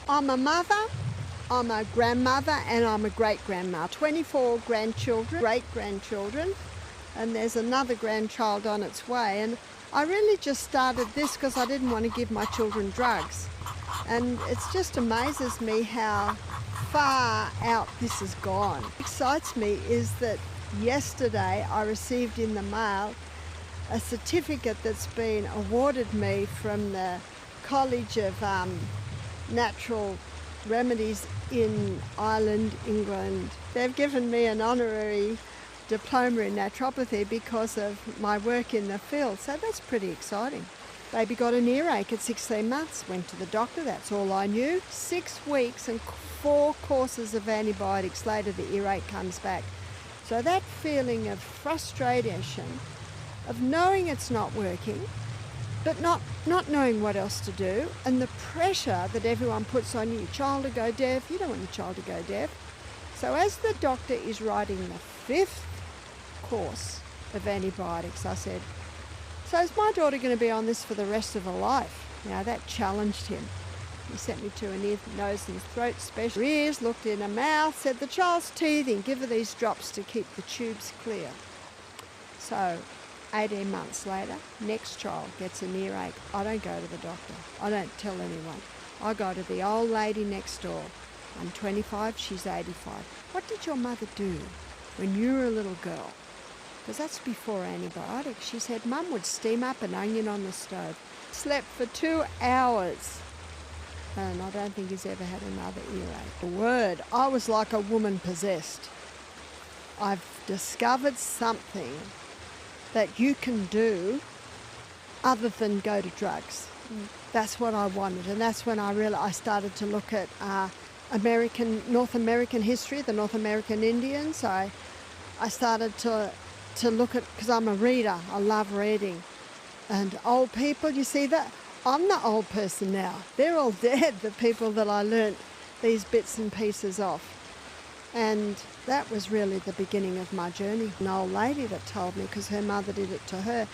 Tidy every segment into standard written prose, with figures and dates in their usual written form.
I'm a mother, I'm a grandmother, and I'm a great-grandma. 24 grandchildren, great-grandchildren, and there's another grandchild on its way. And I really just started this because I didn't want to give my children drugs. And it just amazes me how far out this has gone. What excites me is that yesterday I received in the mail a certificate that's been awarded me from the College of Natural Remedies in Ireland, England. They've given me an honorary diploma in naturopathy because of my work in the field, so that's pretty exciting. Baby got an earache at 16 months, went to the doctor, that's all I knew. 6 weeks and 4 courses of antibiotics later, the earache comes back. So that feeling of frustration, of knowing it's not working, but not knowing what else to do, and the pressure that everyone puts on you, child to go deaf, you don't want your child to go deaf. So as the doctor is writing the 5th course of antibiotics, I said, so is my daughter going to be on this for the rest of her life? Now that challenged him. He sent me to an ear, nose and throat specialist. Ears, looked in her mouth, said the child's teething, give her these drops to keep the tubes clear. So 18 months later, next child gets an earache. I don't go to the doctor. I don't tell anyone. I go to the old lady next door. I'm 25, she's 85. What did your mother do when you were a little girl? Because that's before antibiotics. She said Mum would steam up an onion on the stove. Slept for 2 hours. And I don't think he's ever had another earache. The word, I was like a woman possessed. I've discovered something that you can do other than go to drugs. That's what I wanted, and that's when I started to look at North American history, the North American Indians. I started to look at, because I'm a reader, I love reading. And old people, you see that? I'm the old person now. They're all dead, the people that I learnt these bits and pieces off. And that was really the beginning of my journey. An old lady that told me, because her mother did it to her.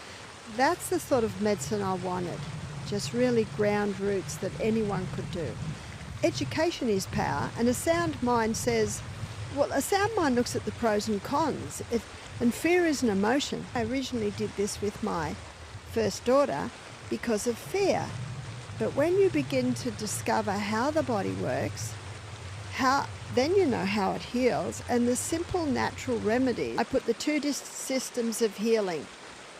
That's the sort of medicine I wanted. Just really ground roots that anyone could do. Education is power, and a sound mind says, well, a sound mind looks at the pros and cons, and fear is an emotion. I originally did this with my first daughter because of fear. But when you begin to discover how the body works, then you know how it heals, and the simple natural remedy. I put the 2 systems of healing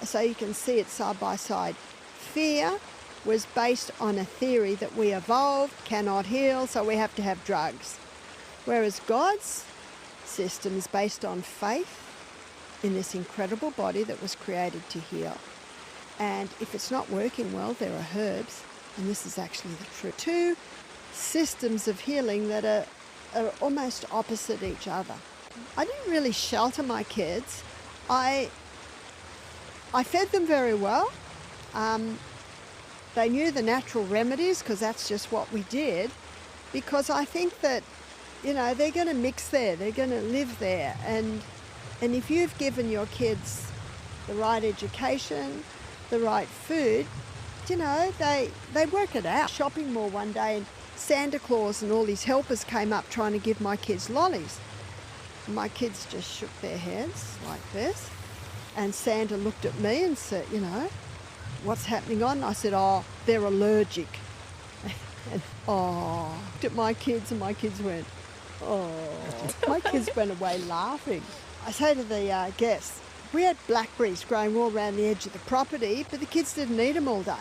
so you can see it side by side. Fear was based on a theory that we evolved, cannot heal, so we have to have drugs. Whereas God's system is based on faith in this incredible body that was created to heal. And if it's not working well, there are herbs, and this is actually the truth. 2 systems of healing that are almost opposite each other. I didn't really shelter my kids. I fed them very well. They knew the natural remedies because that's just what we did, because I think that, they're going to mix there, they're going to live there, and if you've given your kids the right education, the right food, they work it out. Shopping mall one day, and Santa Claus and all these helpers came up trying to give my kids lollies. My kids just shook their heads like this, and Santa looked at me and said, what's happening on? I said, they're allergic. And looked at my kids, and my kids went, my kids went away laughing. I say to the guests, we had blackberries growing all around the edge of the property, but the kids didn't eat them all day.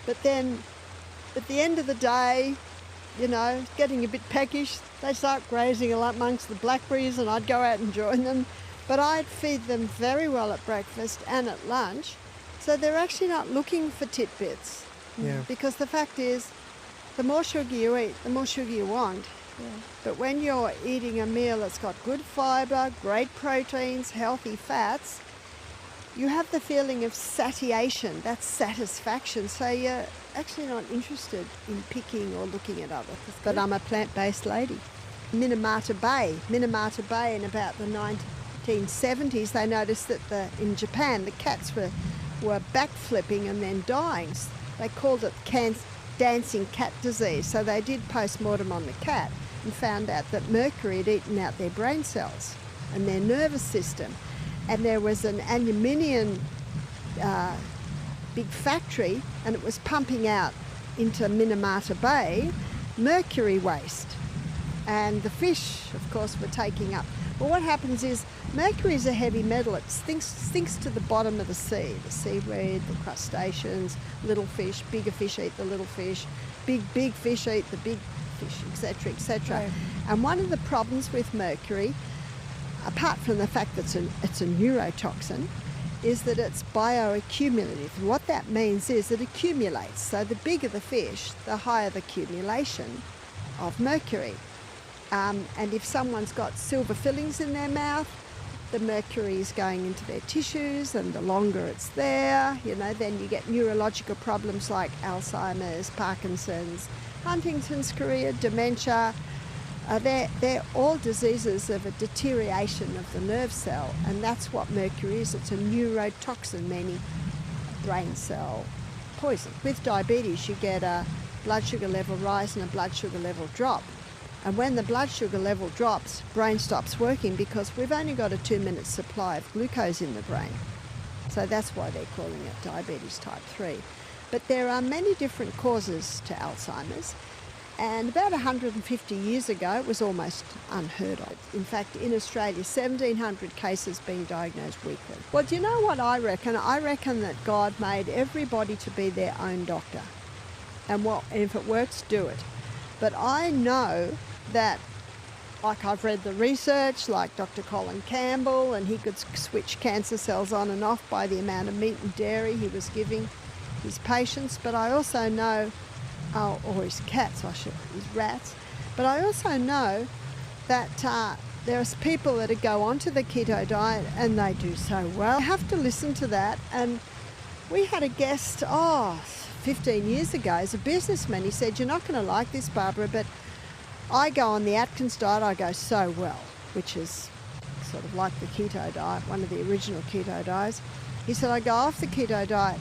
But then at the end of the day, getting a bit peckish, they start grazing amongst the blackberries, and I'd go out and join them. But I'd feed them very well at breakfast and at lunch, so they're actually not looking for tidbits. Yeah. Because the fact is, the more sugar you eat, the more sugar you want. Yeah. But when you're eating a meal that's got good fibre, great proteins, healthy fats, you have the feeling of satiation, that's satisfaction. So you're actually not interested in picking or looking at other things. But I'm a plant-based lady. Minamata Bay in about the 1970s, they noticed that in Japan the cats were backflipping and then dying. They called it dancing cat disease. So they did post-mortem on the cat and found out that mercury had eaten out their brain cells and their nervous system. And there was an aluminium big factory, and it was pumping out into Minamata Bay mercury waste. And the fish, of course, were taking up. Well, what happens is mercury is a heavy metal. It sinks to the bottom of the seaweed, the crustaceans, little fish, bigger fish eat the little fish, big fish eat the big fish, etc., etc. Right. And one of the problems with mercury, apart from the fact that it's a neurotoxin, is that it's bioaccumulative. And what that means is it accumulates. So the bigger the fish, the higher the accumulation of mercury. And if someone's got silver fillings in their mouth, the mercury is going into their tissues, and the longer it's there, then you get neurological problems like Alzheimer's, Parkinson's, Huntington's chorea, dementia. They're all diseases of a deterioration of the nerve cell, and that's what mercury is. It's a neurotoxin, meaning brain cell poison. With diabetes, you get a blood sugar level rise and a blood sugar level drop. And when the blood sugar level drops, brain stops working because we've only got a 2-minute supply of glucose in the brain. So that's why they're calling it diabetes type 3. But there are many different causes to Alzheimer's. And about 150 years ago, it was almost unheard of. In fact, in Australia, 1,700 cases being diagnosed weekly. Well, do you know what I reckon? I reckon that God made everybody to be their own doctor. And if it works, do it. But I know that, like I've read the research, like Dr. Colin Campbell, and he could switch cancer cells on and off by the amount of meat and dairy he was giving his patients. But I also know, or his cats, his rats. But I also know that there's people that go onto the keto diet and they do so well. You have to listen to that. And we had a guest, 15 years ago, as a businessman. He said, "You're not going to like this, Barbara, but I go on the Atkins diet, I go so well," which is sort of like the keto diet, one of the original keto diets. He said, "I go off the keto diet,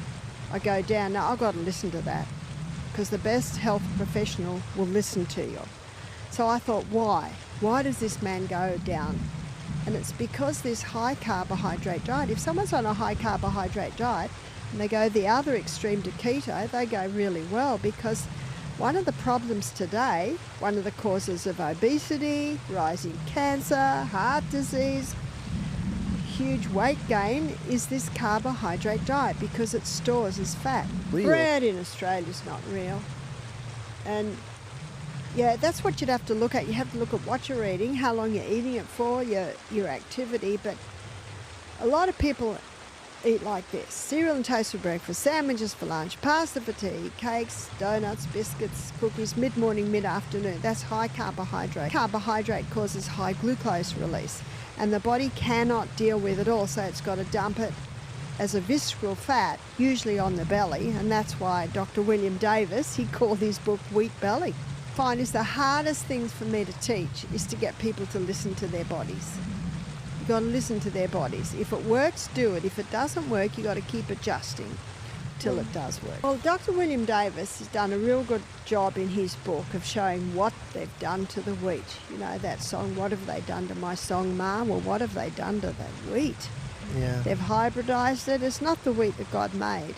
I go down. Now, I've got to listen to that because the best health professional will listen to you." So I thought, why? Why does this man go down? And it's because this high carbohydrate diet, if someone's on a high carbohydrate diet and they go the other extreme to keto, they go really well, because one of the problems today, one of the causes of obesity, rising cancer, heart disease, huge weight gain, is this carbohydrate diet because it stores as fat. Real. Bread in Australia is not real. And yeah, that's what you'd have to look at. You have to look at what you're eating, how long you're eating it for, your activity. But a lot of people eat like this: cereal and toast for breakfast, sandwiches for lunch, pasta for tea, cakes, donuts, biscuits, cookies, mid-morning, mid-afternoon. That's high carbohydrate. Carbohydrate causes high glucose release, and the body cannot deal with it all, so it's got to dump it as a visceral fat, usually on the belly, and that's why Dr. William Davis, he called his book Wheat Belly. Find is the hardest things for me to teach is to get people to listen to their bodies. You've got to listen to their bodies. If it works, do it. If it doesn't work, you've got to keep adjusting till it does work. Well, Dr. William Davis has done a real good job in his book of showing what they've done to the wheat. You know that song, "What have they done to my song, Ma?" Well, what have they done to the wheat? Yeah. They've hybridized it. It's not the wheat that God made.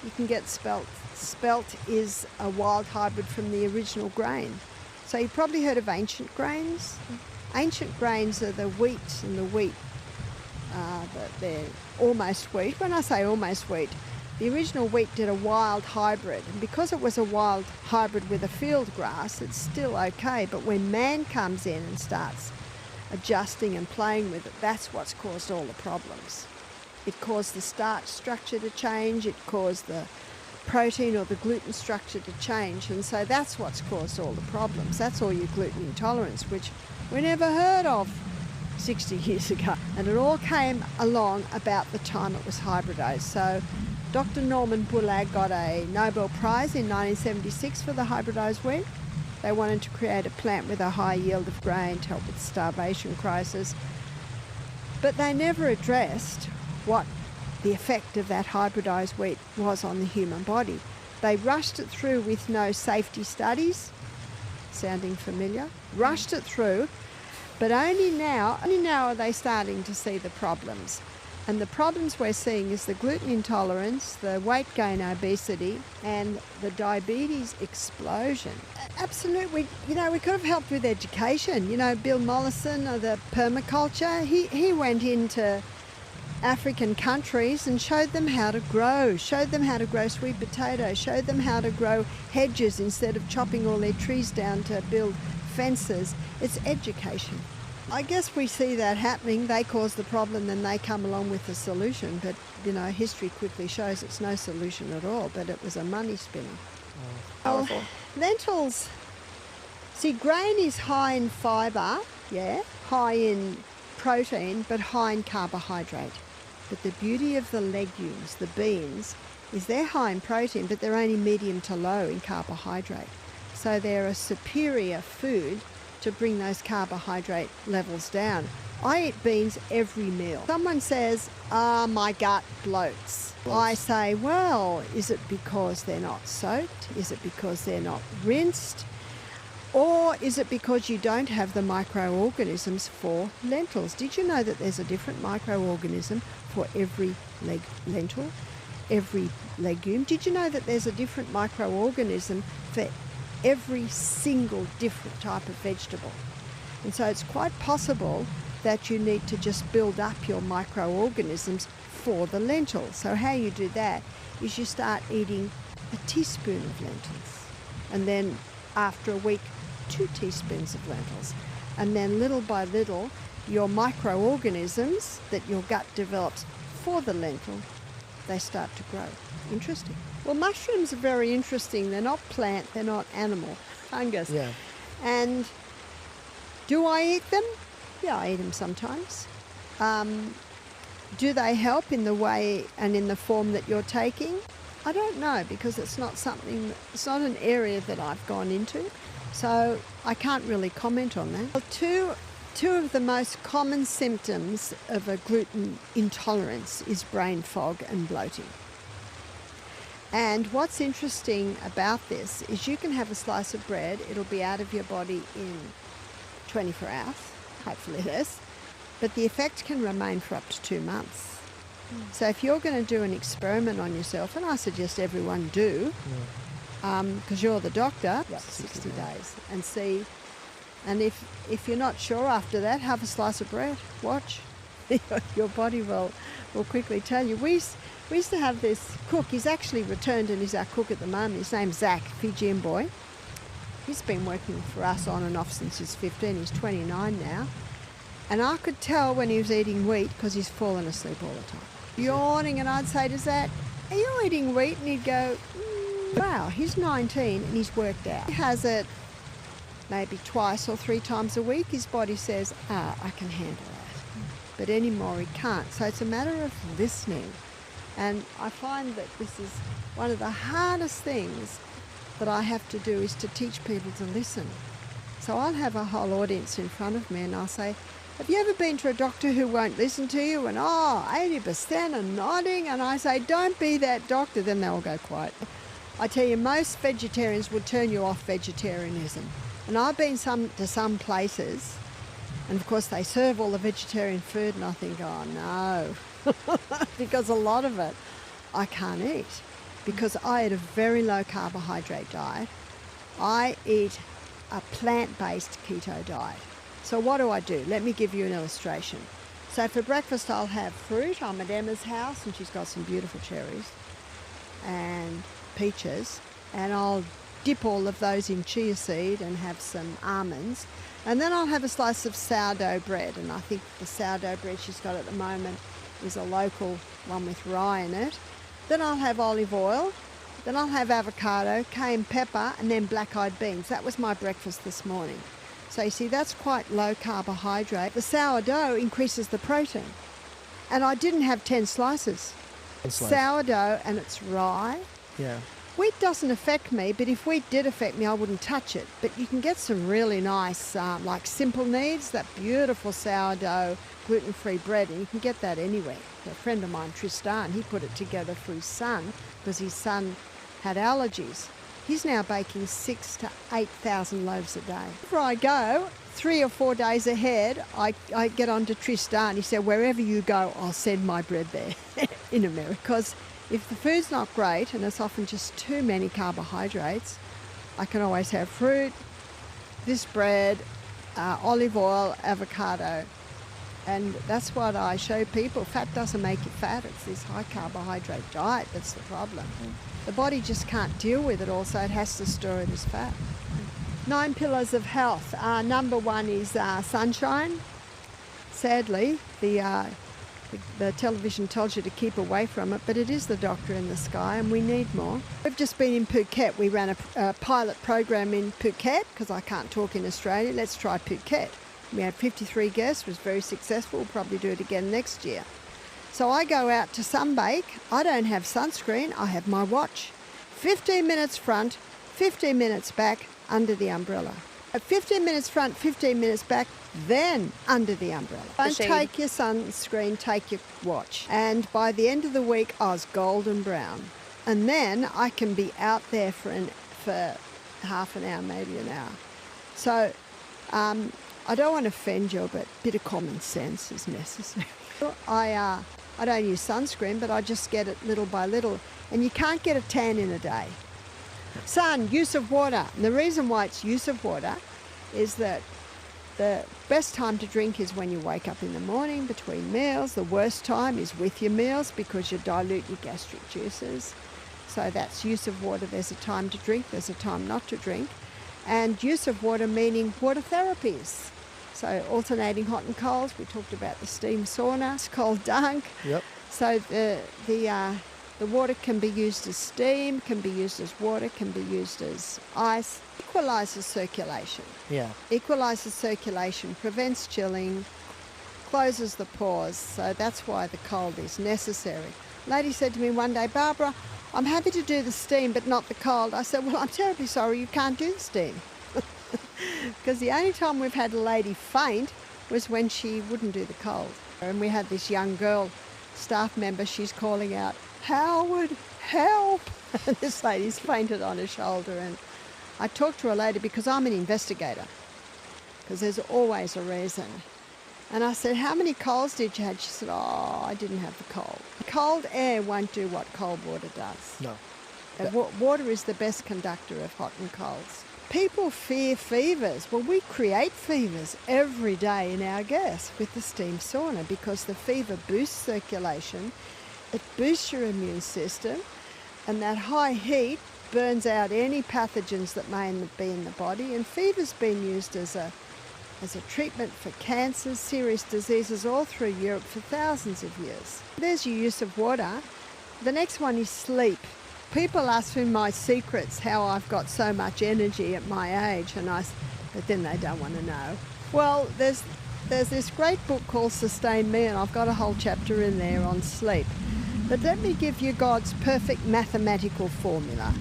You can get spelt. Spelt is a wild hybrid from the original grain. So you've probably heard of ancient grains. Ancient grains are the wheat and the wheat. They're almost wheat. When I say almost wheat, the original wheat did a wild hybrid. And because it was a wild hybrid with a field grass, it's still okay. But when man comes in and starts adjusting and playing with it, that's what's caused all the problems. It caused the starch structure to change. It caused the protein or the gluten structure to change, and so that's what's caused all the problems. That's all your gluten intolerance, which we never heard of 60 years ago, and it all came along about the time it was hybridized. So Dr. Norman Bullog got a Nobel Prize in 1976 for the hybridized wheat. They wanted to create a plant with a high yield of grain to help with the starvation crisis, but they never addressed what the effect of that hybridized wheat was on the human body. They rushed it through with no safety studies, sounding familiar, rushed it through, but only now are they starting to see the problems. And the problems we're seeing is the gluten intolerance, the weight gain, obesity, and the diabetes explosion. Absolutely, we could have helped with education. Bill Mollison of the permaculture, he went into African countries and showed them how to grow sweet potatoes, showed them how to grow hedges instead of chopping all their trees down to build fences. It's education. I guess we see that happening. They cause the problem, then they come along with the solution. But, history quickly shows it's no solution at all, but it was a money spinner. Powerful. Lentils. See, grain is high in fibre, high in protein, but high in carbohydrate. But the beauty of the legumes, the beans, is they're high in protein, but they're only medium to low in carbohydrate. So they're a superior food to bring those carbohydrate levels down. I eat beans every meal. Someone says, my gut bloats. I say, well, is it because they're not soaked? Is it because they're not rinsed? Or is it because you don't have the microorganisms for lentils? Did you know that there's a different microorganism for every lentil, every legume? Did you know that there's a different microorganism for every single different type of vegetable? And so it's quite possible that you need to just build up your microorganisms for the lentils. So how you do that is you start eating a teaspoon of lentils, and then after a week 2 teaspoons of lentils, and then little by little your microorganisms that your gut develops for the lentil, they start to grow. Interesting. Well, mushrooms are very interesting. They're not plant, they're not animal, fungus. Yeah. And do I eat them? Yeah, I eat them sometimes. Do they help in the way and in the form that you're taking? I don't know, because it's not an area that I've gone into. So I can't really comment on that. Well, two of the most common symptoms of a gluten intolerance is brain fog and bloating. And what's interesting about this is you can have a slice of bread, it'll be out of your body in 24 hours, hopefully less, but the effect can remain for up to 2 months. So if you're going to do an experiment on yourself, and I suggest everyone do, because you're the doctor, 60 days, and see. And if you're not sure after that, have a slice of bread, watch. Your body will quickly tell you. We used to have this cook. He's actually returned and he's our cook at the moment. His name's Zach, Fijian boy. He's been working for us on and off since he's 15. He's 29 now. And I could tell when he was eating wheat because he's fallen asleep all the time. Yawning, and I'd say to Zach, are you eating wheat? And he'd go, wow, he's 19 and he's worked out. He has it maybe 2 or 3 times a week. His body says, I can handle that. But anymore he can't. So it's a matter of listening. And I find that this is one of the hardest things that I have to do, is to teach people to listen. So I'll have a whole audience in front of me and I'll say, have you ever been to a doctor who won't listen to you? And 80% are nodding. And I say, don't be that doctor. Then they'll go quiet. I tell you, most vegetarians would turn you off vegetarianism. And I've been to some places, and of course they serve all the vegetarian food, and I think, oh no, because a lot of it I can't eat, because I eat a very low carbohydrate diet. I eat a plant-based keto diet. So what do? Let me give you an illustration. So for breakfast I'll have fruit. I'm at Emma's house and she's got some beautiful cherries and peaches, and I'll dip all of those in chia seed and have some almonds, and then I'll have a slice of sourdough bread, and I think the sourdough bread she's got at the moment is a local one with rye in it. Then I'll have olive oil, then I'll have avocado, cayenne pepper, and then black-eyed beans. That was my breakfast this morning. So you see, that's quite low carbohydrate. The sourdough increases the protein, and I didn't have 10 slices. Sourdough, and it's rye. Yeah. Wheat doesn't affect me, but if wheat did affect me, I wouldn't touch it. But you can get some really nice, like Simple Needs, that beautiful sourdough gluten-free bread, and you can get that anywhere. A friend of mine, Tristan, he put it together for his son, because his son had allergies. He's now baking 6,000 to 8,000 loaves a day. Before I go, 3 or 4 days ahead, I get on to Tristan. He said, wherever you go, I'll send my bread there in America. Because if the food's not great, and it's often just too many carbohydrates, I can always have fruit, this bread, olive oil, avocado. And that's what I show people. Fat doesn't make you fat. It's this high carbohydrate diet that's the problem. The body just can't deal with it all, so it has to store it as fat. 9 pillars of health. Number 1 is sunshine. Sadly, the television tells you to keep away from it, but it is the doctor in the sky and we need more. We've just been in Phuket. We ran a pilot program in Phuket because I can't talk in Australia. Let's try Phuket. We had 53 guests. It was very successful. We'll probably do it again next year. So I go out to sunbake. I don't have sunscreen. I have my watch. 15 minutes front, 15 minutes back under the umbrella. At 15 minutes front, 15 minutes back, then under the umbrella. Don't take your sunscreen, take your watch. And by the end of the week, I was golden brown. And then I can be out there for half an hour, maybe an hour. So I don't want to offend you, but a bit of common sense is necessary. I don't use sunscreen, but I just get it little by little. And you can't get a tan in a day. Sun, use of water. And the reason why it's use of water is that the best time to drink is when you wake up in the morning between meals. The worst time is with your meals because you dilute your gastric juices. So that's use of water. There's a time to drink, there's a time not to drink. And use of water meaning water therapies. So alternating hot and cold. We talked about the steam sauna, cold dunk. Yep. So the water can be used as steam, can be used as water, can be used as ice. Equalises circulation. Yeah. Equalises circulation, prevents chilling, closes the pores. So that's why the cold is necessary. A lady said to me one day, Barbara, I'm happy to do the steam but not the cold. I said, well, I'm terribly sorry you can't do the steam. Because the only time we've had a lady faint was when she wouldn't do the cold. And we had this young girl, staff member, she's calling out, Howard, help! And this lady's fainted on her shoulder. And I talked to her later because I'm an investigator, because there's always a reason. And I said, how many colds did you have? She said, oh, I didn't have the cold. Cold air won't do what cold water does. No. Water is the best conductor of hot and colds. People fear fevers. Well, we create fevers every day in our gas with the steam sauna because the fever boosts circulation, it boosts your immune system, and that high heat burns out any pathogens that may be in the body. And fever's been used as a treatment for cancers, serious diseases all through Europe for thousands of years. There's your use of water. The next one is sleep. People ask me my secrets, how I've got so much energy at my age, but then they don't want to know. Well, there's this great book called Sustain Me, and I've got a whole chapter in there on sleep. But let me give you God's perfect mathematical formula.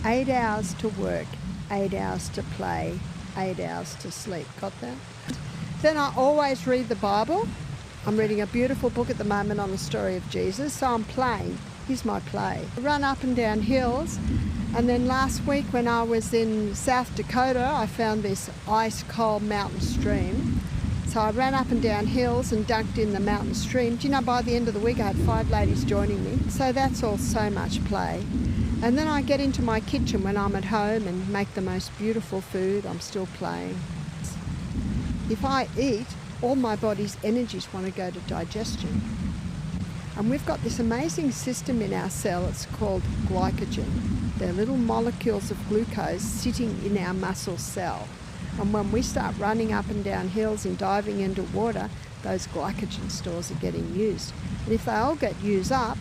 8 hours to work, 8 hours to play, 8 hours to sleep. Got that? Then I always read the Bible. I'm reading a beautiful book at the moment on the story of Jesus, so I'm playing. Here's my play. I run up and down hills, and then last week when I was in South Dakota, I found this ice-cold mountain stream. So I ran up and down hills and dunked in the mountain stream. Do you know, by the end of the week I had 5 ladies joining me. So that's all so much play. And then I get into my kitchen when I'm at home and make the most beautiful food. I'm still playing. If I eat, all my body's energies want to go to digestion. And we've got this amazing system in our cell, it's called glycogen. They're little molecules of glucose sitting in our muscle cell. And when we start running up and down hills and diving into water, those glycogen stores are getting used. And if they all get used up,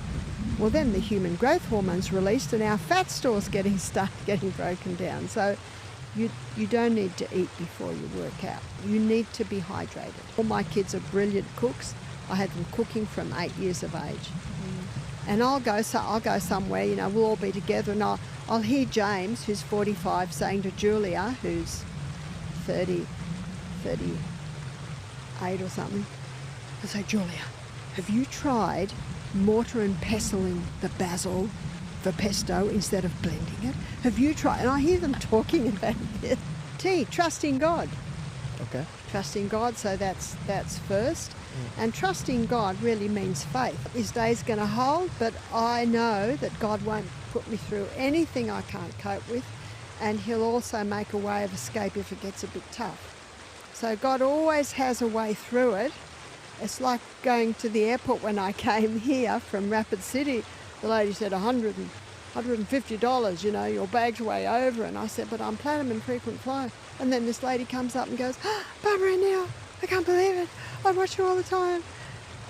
well then the human growth hormone's released and our fat stores start getting broken down. So you don't need to eat before you work out. You need to be hydrated. All my kids are brilliant cooks. I had them cooking from 8 years of age. And I'll go somewhere, we'll all be together, and I'll hear James, who's 45, saying to Julia, who's 38 or something, I'll say, Julia, have you tried mortar and pestling the basil, for pesto instead of blending it? Have you tried? And I hear them talking about this. Trusting God. Okay. Trusting God, so that's first. And trusting God really means faith. This day's going to hold, but I know that God won't put me through anything I can't cope with, and he'll also make a way of escape if it gets a bit tough. So God always has a way through it. It's like going to the airport when I came here from Rapid City. The lady said $150, your bag's way over. And I said, but I'm platinum and frequent flyer. And then this lady comes up and goes, Barbaraoneill, I can't believe it. I watch you all the time.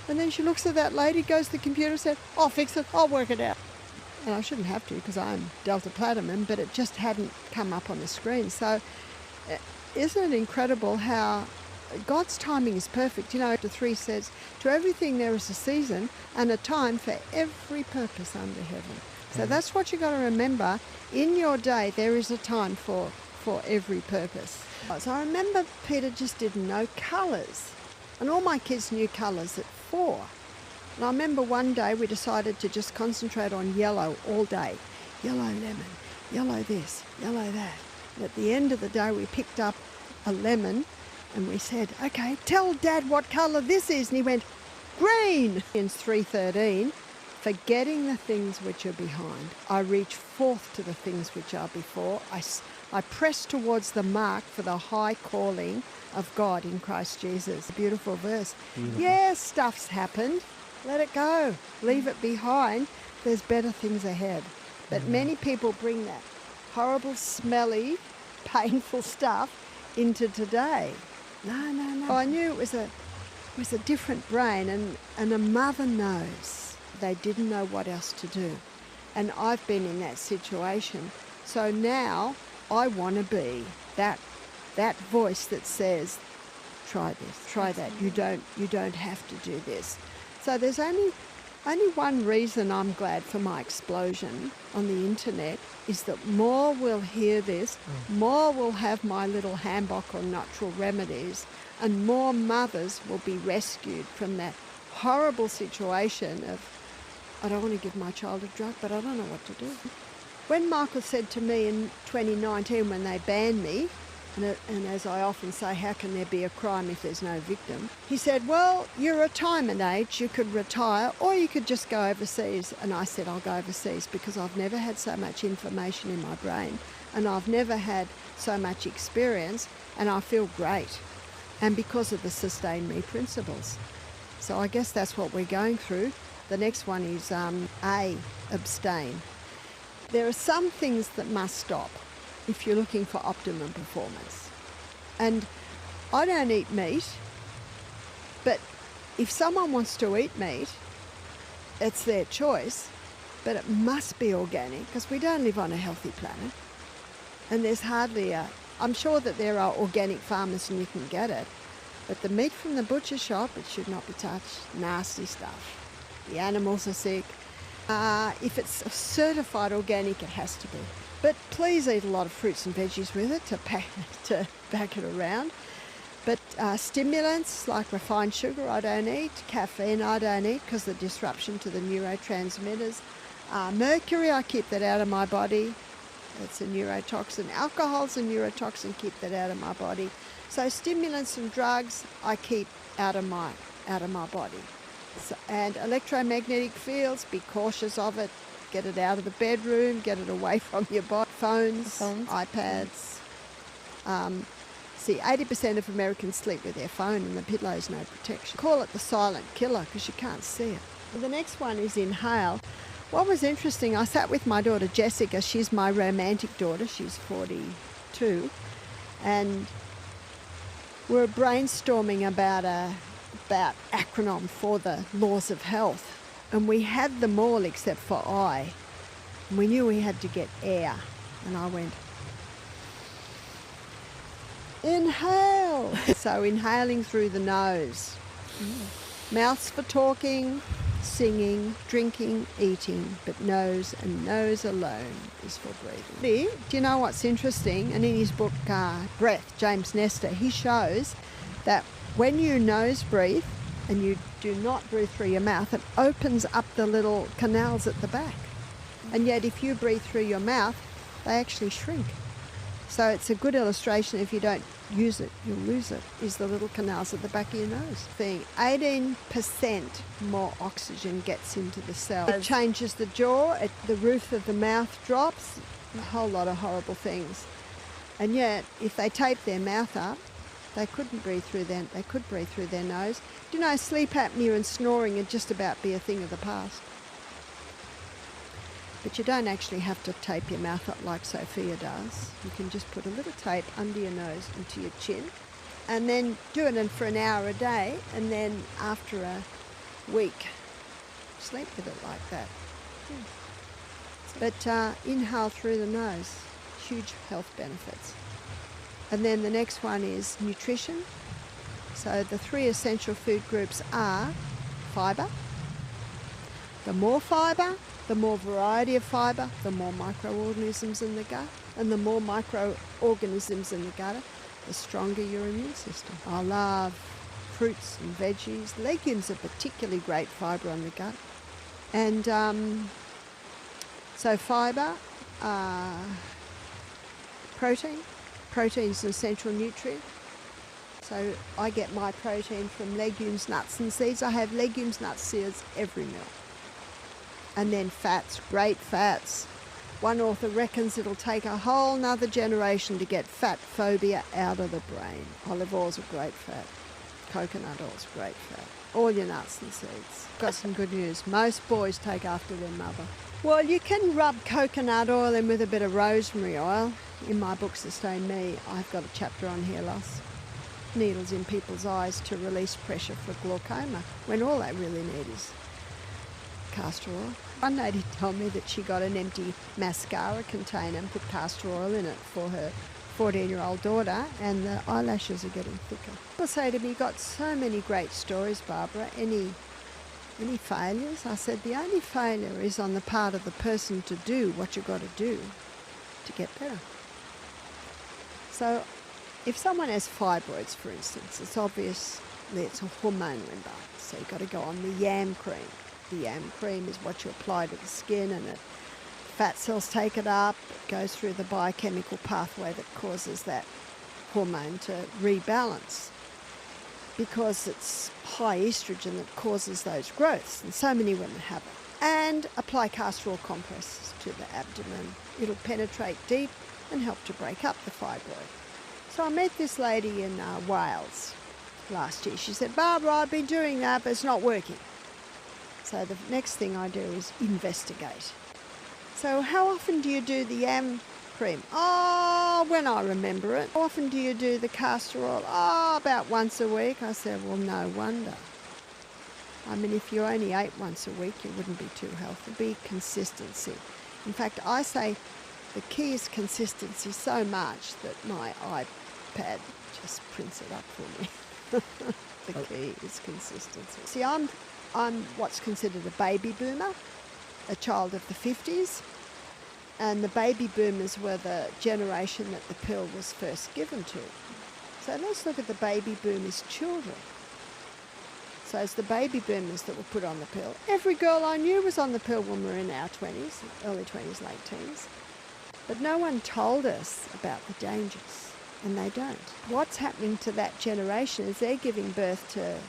And then she looks at that lady, goes to the computer and said, I'll fix it, I'll work it out. And I shouldn't have to because I'm Delta Platinum, but it just hadn't come up on the screen. So isn't it incredible how God's timing is perfect? Chapter 3 says, to everything there is a season and a time for every purpose under heaven. So that's what you've got to remember. In your day, there is a time for every purpose. So I remember Peter just didn't know colours. And all my kids knew colours at 4. And I remember one day we decided to just concentrate on yellow all day. Yellow lemon, yellow this, yellow that. And at the end of the day, we picked up a lemon and we said, okay, tell Dad what colour this is. And he went, green. In 3:13, forgetting the things which are behind, I reach forth to the things which are before. I press towards the mark for the high calling of God in Christ Jesus. A beautiful verse. Beautiful. Yeah, stuff's happened. Let it go. Leave it behind. There's better things ahead. But many people bring that horrible, smelly, painful stuff into today. No. I knew it was a different brain, and a mother knows. They didn't know what else to do. And I've been in that situation. So now I want to be that voice that says, try this, try that. You don't have to do this. So there's only one reason I'm glad for my explosion on the internet is that more will hear this, more will have my little handbook on natural remedies, and more mothers will be rescued from that horrible situation of, I don't want to give my child a drug, but I don't know what to do. When Michael said to me in 2019 when they banned me, and as I often say, how can there be a crime if there's no victim? He said, well, you're retirement age, you could retire or you could just go overseas. And I said, I'll go overseas because I've never had so much information in my brain and I've never had so much experience and I feel great. And because of the Sustain Me principles. So I guess that's what we're going through. The next one is abstain. There are some things that must stop if you're looking for optimum performance. And I don't eat meat, but if someone wants to eat meat, it's their choice, but it must be organic because we don't live on a healthy planet. And there's hardly I'm sure that there are organic farmers and you can get it, but the meat from the butcher shop, it should not be touched. Nasty stuff. The animals are sick. If it's certified organic, it has to be. But please eat a lot of fruits and veggies with it to back it around. But stimulants like refined sugar I don't eat, caffeine I don't eat because of the disruption to the neurotransmitters. Mercury, I keep that out of my body. It's a neurotoxin. Alcohol's a neurotoxin, keep that out of my body. So stimulants and drugs I keep out of my body. So, and electromagnetic fields, be cautious of it. Get it out of the bedroom, get it away from your body. Phones. iPads. 80% of Americans sleep with their phone and the pillow's no protection. Call it the silent killer because you can't see it. The next one is inhale. What was interesting, I sat with my daughter Jessica, she's my romantic daughter, she's 42, and we're brainstorming about acronym for the laws of health. And we had them all except for I. And we knew we had to get air. And I went, inhale. So inhaling through the nose. Mouth's for talking, singing, drinking, eating, but nose and nose alone is for breathing. Do you know what's interesting? And in his book, Breath, James Nestor, he shows that when you nose breathe and you do not breathe through your mouth, it opens up the little canals at the back. And yet if you breathe through your mouth, they actually shrink. So it's a good illustration. If you don't use it, you'll lose it, is the little canals at the back of your nose. 18% more oxygen gets into the cell. It changes the jaw, the roof of the mouth drops, a whole lot of horrible things. And yet, if they tape their mouth up, they could breathe through their nose. Do you know, sleep apnea and snoring would just about be a thing of the past. But you don't actually have to tape your mouth up like Sophia does. You can just put a little tape under your nose and to your chin, and then do it for an hour a day, and then after a week, sleep with it like that. But inhale through the nose, huge health benefits. And then the next one is nutrition. So the 3 essential food groups are fibre. The more fibre, the more variety of fibre, the more microorganisms in the gut. And the more microorganisms in the gut, the stronger your immune system. I love fruits and veggies. Legumes are particularly great fibre on the gut. And so fibre, protein. Protein is an essential nutrient. So I get my protein from legumes, nuts and seeds. I have legumes, nuts, seeds every meal. And then fats, great fats. One author reckons it'll take a whole nother generation to get fat phobia out of the brain. Olive oil's a great fat. Coconut oil's great fat. All your nuts and seeds. Got some good news. Most boys take after their mother. Well, you can rub coconut oil in with a bit of rosemary oil. In my book, Sustain Me, I've got a chapter on hair loss. Needles in people's eyes to release pressure for glaucoma, when all they really need is castor oil. One lady told me that she got an empty mascara container and put castor oil in it for her 14-year-old daughter, and the eyelashes are getting thicker. People say to me, "Got so many great stories, Barbara. Any failures?" I said, the only failure is on the part of the person to do what you've got to do to get better. So if someone has fibroids, for instance, it's obviously it's a hormonal imbalance. So you've got to go on the yam cream. The yam cream is what you apply to the skin, and fat cells take it up. It goes through the biochemical pathway that causes that hormone to rebalance, because it's high estrogen that causes those growths, and so many women have it. And apply castor oil compresses to the abdomen. It'll penetrate deep and help to break up the fibroid. So I met this lady in Wales last year. She said, "Barbara, I've been doing that, but it's not working." So the next thing I do is investigate. So how often do you do the yam cream? Oh, when I remember it. How often do you do the castor oil? Oh, about once a week. I said, well, no wonder. I mean, if you only ate once a week, you wouldn't be too healthy. It'd be consistency. In fact, I say the key is consistency so much that my iPad just prints it up for me. The key is consistency. See, I'm what's considered a baby boomer, a child of the 50s, and the baby boomers were the generation that the pill was first given to. So let's look at the baby boomers' children. So it's the baby boomers that were put on the pill. Every girl I knew was on the pill when we were in our 20s, early 20s, late teens. But no one told us about the dangers, and they don't. What's happening to that generation is they're giving birth to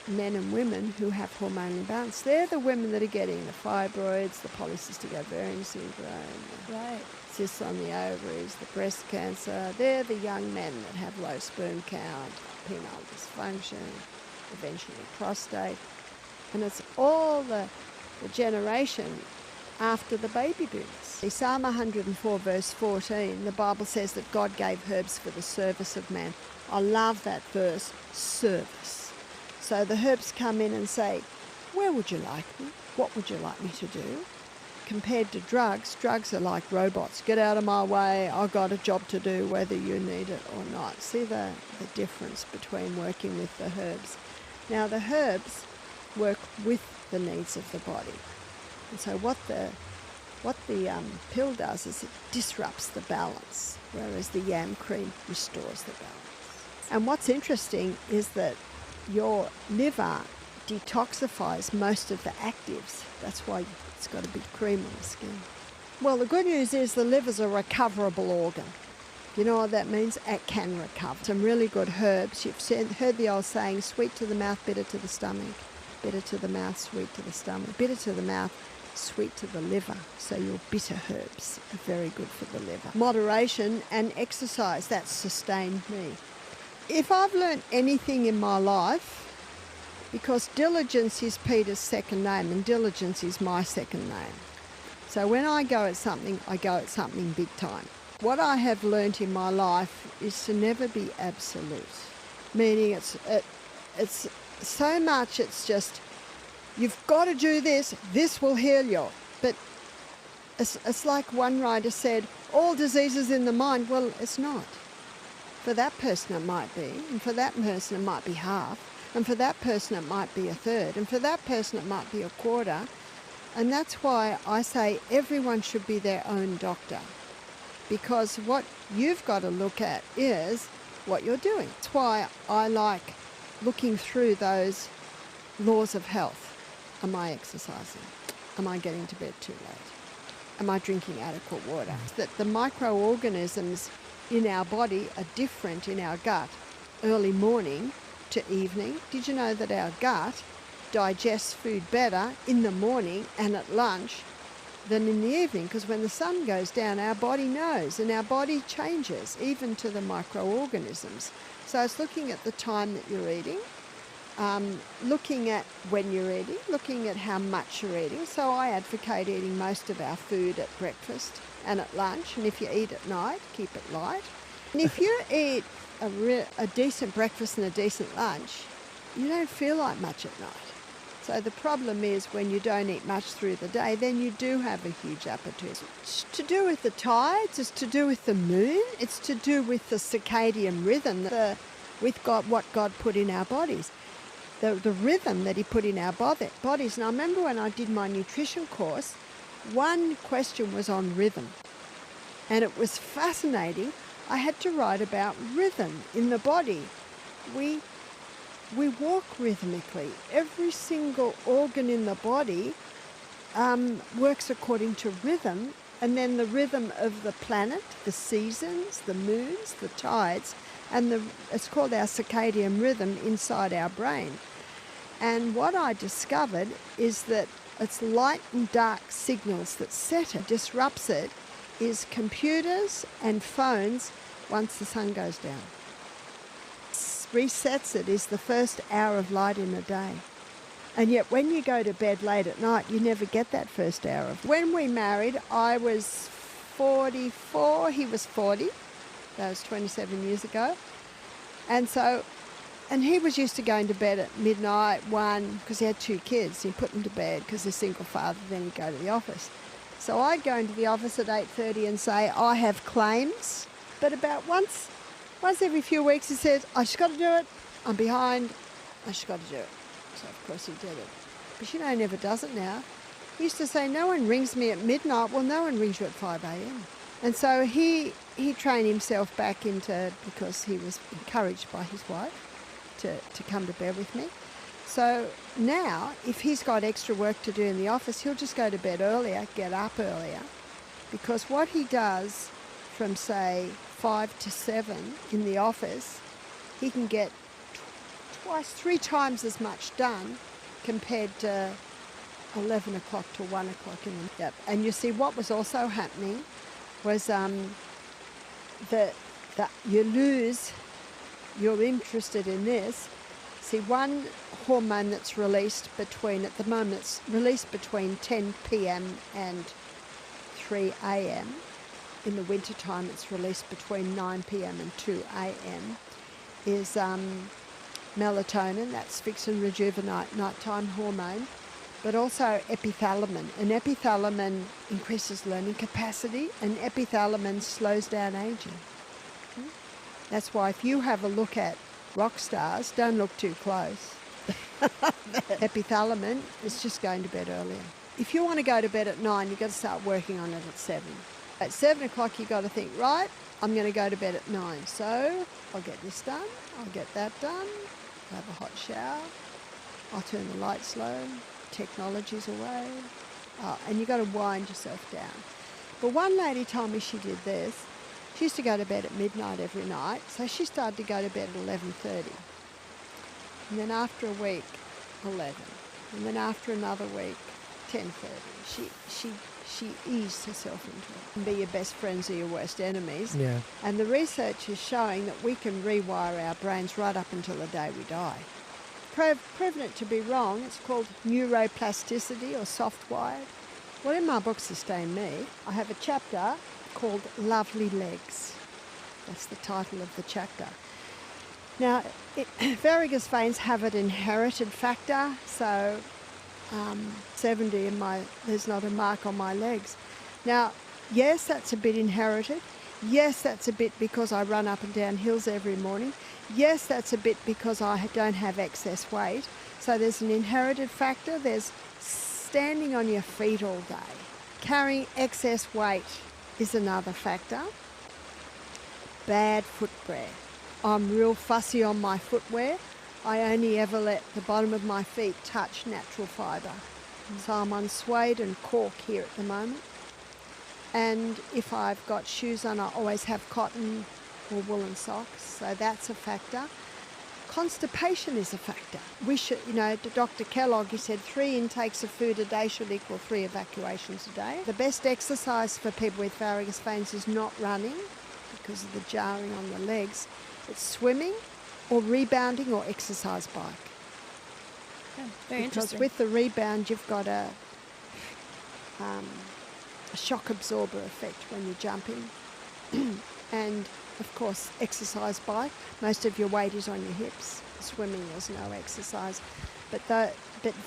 men and women who have hormonal imbalance. They're the women that are getting the fibroids, the polycystic ovarian syndrome, the cysts on the ovaries, the breast cancer. They're the young men that have low sperm count, penile dysfunction, eventually prostate. And it's all the generation after the baby boomers. In Psalm 104 verse 14, the Bible says that God gave herbs for the service of man. I love that verse, service. So the herbs come in and say, where would you like me? What would you like me to do? Compared to drugs, drugs are like robots. Get out of my way, I've got a job to do whether you need it or not. See the difference between working with the herbs. Now the herbs work with the needs of the body. And so what the pill does is it disrupts the balance, whereas the yam cream restores the balance. And what's interesting is that your liver detoxifies most of the actives. That's why it's got a big cream on the skin. Well, the good news is the liver's a recoverable organ. You know what that means? It can recover. Some really good herbs. You've heard the old saying, sweet to the mouth, bitter to the stomach. Bitter to the mouth, sweet to the stomach. Bitter to the mouth, sweet to the liver. So your bitter herbs are very good for the liver. Moderation and exercise, that's sustained me. If I've learned anything in my life, because diligence is Peter's second name and diligence is my second name. So when I go at something, I go at something big time. What I have learnt in my life is to never be absolute, meaning it's so much, it's just, you've got to do this, this will heal you. But it's like one writer said, all diseases in the mind. Well, it's not. For that person it might be, and for that person it might be half, and for that person it might be a third, and for that person it might be a quarter. And that's why I say everyone should be their own doctor. Because what you've got to look at is what you're doing. That's why I like looking through those laws of health. Am I exercising? Am I getting to bed too late? Am I drinking adequate water? That the microorganisms in our body are different in our gut early morning to evening. Did you know that our gut digests food better in the morning and at lunch than in the evening? Because when the sun goes down, our body knows, and our body changes, even to the microorganisms. So it's looking at the time that you're eating, looking at when you're eating, looking at how much you're eating. So I advocate eating most of our food at breakfast and at lunch, and if you eat at night, keep it light. And if you eat a decent breakfast and a decent lunch, you don't feel like much at night. So the problem is when you don't eat much through the day, then you do have a huge appetite. It's to do with the tides, it's to do with the moon, it's to do with the circadian rhythm, with God, what God put in our bodies, the rhythm that he put in our bodies. And I remember when I did my nutrition course, one question was on rhythm. And it was fascinating. I had to write about rhythm in the body. We walk rhythmically. Every single organ in the body works according to rhythm, and then the rhythm of the planet, the seasons, the moons, the tides, and it's called our circadian rhythm inside our brain. And what I discovered is that it's light and dark signals that set it, disrupts it, is computers and phones once the sun goes down. Resets it is the first hour of light in the day. And yet when you go to bed late at night, you never get that first hour of. When we married, I was 44, he was 40. That was 27 years ago. And he was used to going to bed at midnight, 1, because he had 2 kids. He put them to bed because he's a single father, then he'd go to the office. So I'd go into the office at 8:30 and say, I have claims. But about once every few weeks he says, I just got to do it, I'm behind, I just got to do it. So of course he did it. But he never does it now. He used to say, no one rings me at midnight. Well, no one rings you at 5 a.m. And so he trained himself back into, because he was encouraged by his wife to come to bed with me. So now, if he's got extra work to do in the office, he'll just go to bed earlier, get up earlier, because what he does from, say, 5 to 7 in the office, he can get 3 times as much done compared to 11 o'clock to 1 o'clock in the morning. And you see, what was also happening was that you lose, you're interested in this. See, one hormone that's released at the moment, it's released between 10 p.m. and 3 a.m. In the winter time, it's released between 9 p.m. and 2 a.m. is melatonin, that's fix and rejuvenate nighttime hormone, but also epithalamin. And epithalamin increases learning capacity, and epithalamin slows down aging. That's why if you have a look at rock stars, don't look too close. Epithalamin is just going to bed earlier. If you want to go to bed at 9, you've got to start working on it at 7. At 7 o'clock, you've got to think, right, I'm going to go to bed at 9. So I'll get this done, I'll get that done, I'll have a hot shower, I'll turn the lights low, technology's away, and you've got to wind yourself down. But one lady told me she did this. She used to go to bed at midnight every night, so she started to go to bed at 11:30. And then after a week, 11. And then after another week, 10:30. She eased herself into it. And be your best friends are your worst enemies. Yeah. And the research is showing that we can rewire our brains right up until the day we die. Proven it to be wrong. It's called neuroplasticity or soft wired. Well, in my book, Sustain Me, I have a chapter called Lovely Legs. That's the title of the chapter. Now, varicose veins have an inherited factor, so 70 and there's not a mark on my legs. Now, yes, that's a bit inherited. Yes, that's a bit because I run up and down hills every morning. Yes, that's a bit because I don't have excess weight. So there's an inherited factor. There's standing on your feet all day. Carrying excess weight is another factor. Bad footwear. I'm real fussy on my footwear. I only ever let the bottom of my feet touch natural fibre. So I'm on suede and cork here at the moment. And if I've got shoes on, I always have cotton or woolen socks. So that's a factor. Constipation is a factor. We should, Dr. Kellogg, he said 3 intakes of food a day should equal 3 evacuations a day. The best exercise for people with varicose veins is not running because of the jarring on the legs. It's swimming or rebounding or exercise bike. Oh, very because interesting. with the rebound, you've got a shock absorber effect when you're jumping. And of course, exercise bike, most of your weight is on your hips. Swimming, there's no exercise. But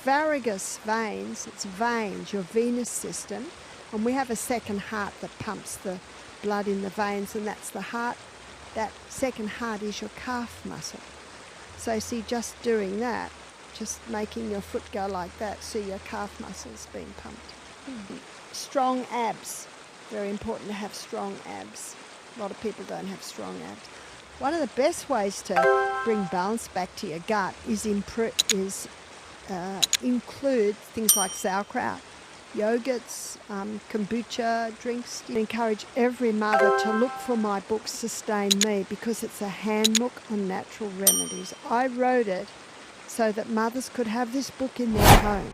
varicose veins, it's veins, your venous system, and we have a second heart that pumps the blood in the veins, and that's the heart. That second heart is your calf muscle. So see, just doing that, just making your foot go like that, see your calf muscles being pumped. Strong abs, very important to have strong abs. A lot of people don't have strong abs. One of the best ways to bring balance back to your gut is include things like sauerkraut, yogurts, kombucha drinks. I encourage every mother to look for my book Sustain Me because it's a handbook on natural remedies. I wrote it so that mothers could have this book in their home.